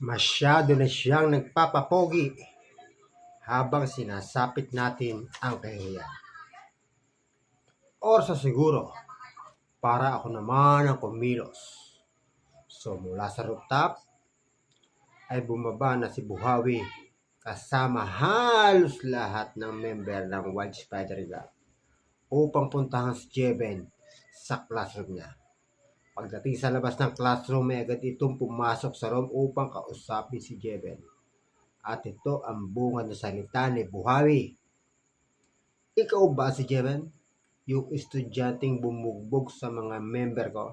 Masyado na siyang nagpapapogi habang sinasapit natin ang kahihiyan. Oras na siguro para ako naman ang kumilos. So mula sa rooftop ay bumaba na si Buhawi kasama halos lahat ng member ng Wild Spider Gang upang puntahan si Jeben sa classroom niya. Pagdating sa labas ng classroom ay agad itong pumasok sa room upang kausapin si Jeben. At ito ang bungad na salita ni Buhawi. Ikaw ba si Jeben? Yung estudyanteng bumugbog sa mga member ko?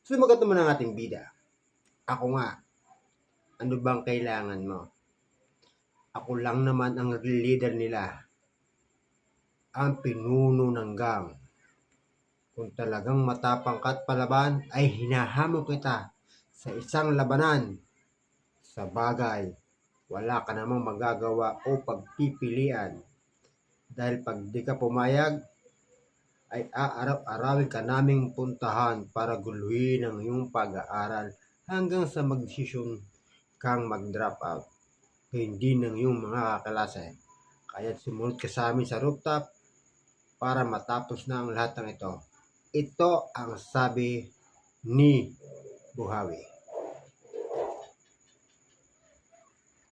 Sumagot naman ang ating bida. Ako nga. Ano bang kailangan mo? Ako lang naman ang leader nila. Ang pinuno ng gang. Kung talagang matapang ka't palaban ay hinahamon kita sa isang labanan. Sa bagay, wala ka namang magagawa o pagpipilian. Dahil pag di ka pumayag, ay aaraw-arawin ka naming puntahan para guluhin ang iyong pag-aaral hanggang sa magdesisyon kang mag-drop out. Hindi ng iyong mga kaklase. Kaya't sumunod ka sa amin sa rooftop para matapos na ang lahat ng ito. Ito ang sabi ni Buhawi.